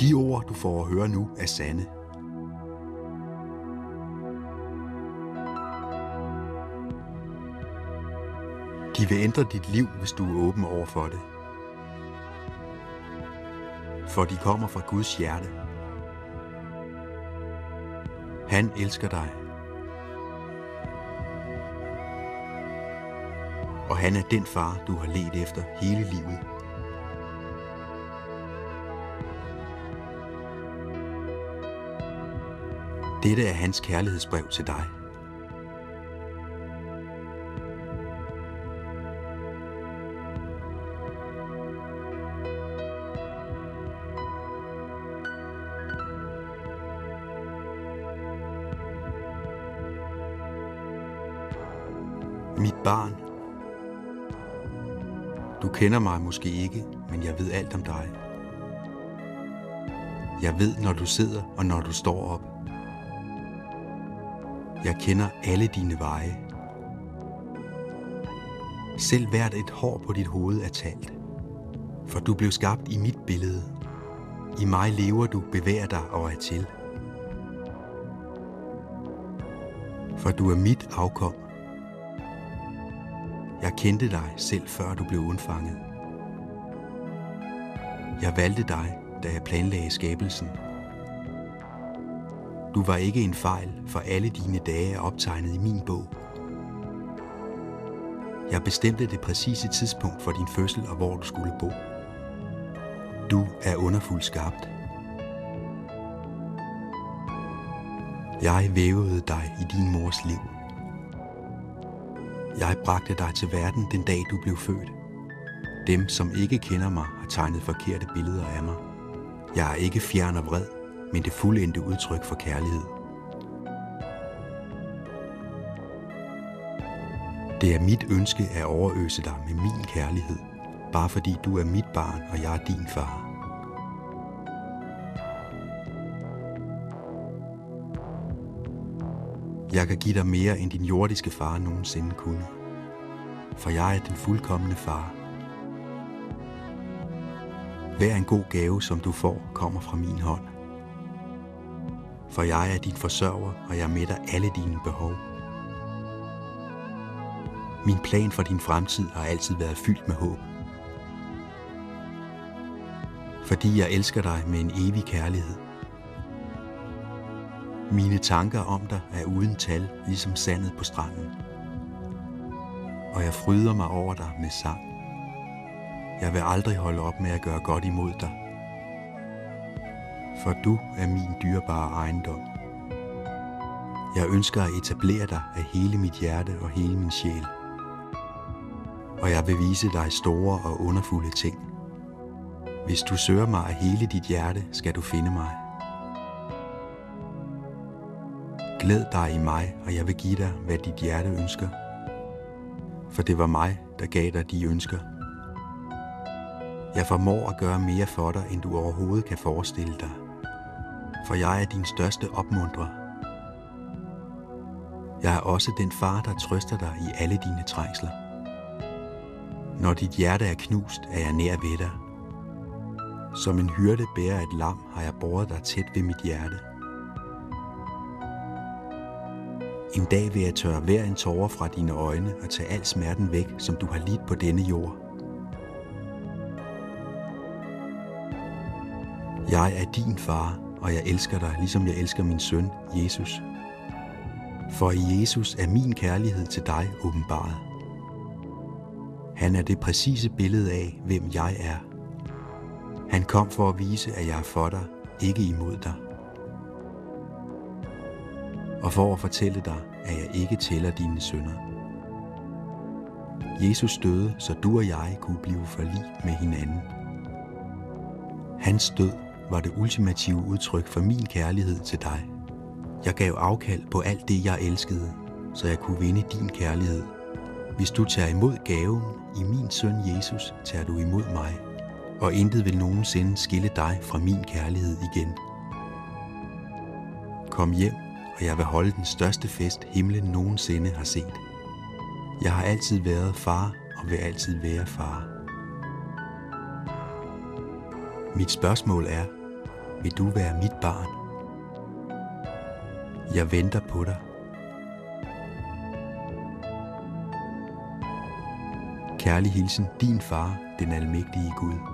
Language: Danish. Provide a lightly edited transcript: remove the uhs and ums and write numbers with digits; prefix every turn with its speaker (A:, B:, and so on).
A: De ord, du får at høre nu, er sande. De vil ændre dit liv, hvis du er åben over for det. For de kommer fra Guds hjerte. Han elsker dig. Og han er den far, du har ledt efter hele livet. Dette er hans kærlighedsbrev til dig. Mit barn, du kender mig måske ikke, men jeg ved alt om dig. Jeg ved, når du sidder og når du står op. Jeg kender alle dine veje. Selv hvert et hår på dit hoved er talt, for du blev skabt i mit billede. I mig lever du, bevæger dig og er til. For du er mit afkom. Jeg kendte dig selv før du blev undfanget. Jeg valgte dig, da jeg planlagde skabelsen. Du var ikke en fejl, for alle dine dage er optegnet i min bog. Jeg bestemte det præcise tidspunkt for din fødsel og hvor du skulle bo. Du er underfuldt skabt. Jeg vævede dig i din mors liv. Jeg bragte dig til verden den dag du blev født. Dem, som ikke kender mig, har tegnet forkerte billeder af mig. Jeg er ikke fjern og vred, men det fuldendte udtryk for kærlighed. Det er mit ønske at overøse dig med min kærlighed, bare fordi du er mit barn, og jeg er din far. Jeg kan give dig mere, end din jordiske far nogensinde kunne, for jeg er den fuldkomne far. Hver en god gave, som du får, kommer fra min hånd. For jeg er din forsørger, og jeg mætter alle dine behov. Min plan for din fremtid har altid været fyldt med håb. Fordi jeg elsker dig med en evig kærlighed. Mine tanker om dig er uden tal, ligesom sandet på stranden. Og jeg fryder mig over dig med sang. Jeg vil aldrig holde op med at gøre godt imod dig. For du er min dyrebare ejendom. Jeg ønsker at etablere dig af hele mit hjerte og hele min sjæl. Og jeg vil vise dig store og underfulde ting. Hvis du søger mig af hele dit hjerte, skal du finde mig. Glæd dig i mig, og jeg vil give dig, hvad dit hjerte ønsker. For det var mig, der gav dig de ønsker. Jeg formår at gøre mere for dig, end du overhovedet kan forestille dig. For jeg er din største opmuntrer. Jeg er også den far, der trøster dig i alle dine trængsler. Når dit hjerte er knust, er jeg nær ved dig. Som en hyrde bærer et lam, har jeg båret dig tæt ved mit hjerte. En dag vil jeg tørre hver en tåre fra dine øjne og tage al smerten væk, som du har lidt på denne jord. Jeg er din far, og jeg elsker dig, ligesom jeg elsker min søn, Jesus. For i Jesus er min kærlighed til dig åbenbaret. Han er det præcise billede af, hvem jeg er. Han kom for at vise, at jeg er for dig, ikke imod dig. Og for at fortælle dig, at jeg ikke tæller dine synder. Jesus døde, så du og jeg kunne blive forlig med hinanden. Hans død var det ultimative udtryk for min kærlighed til dig. Jeg gav afkald på alt det, jeg elskede, så jeg kunne vinde din kærlighed. Hvis du tager imod gaven i min søn Jesus, tager du imod mig, og intet vil nogensinde skille dig fra min kærlighed igen. Kom hjem, og jeg vil holde den største fest, himlen nogensinde har set. Jeg har altid været far, og vil altid være far. Mit spørgsmål er, vil du være mit barn. Jeg venter på dig. Kærlig hilsen, din far, den almægtige Gud.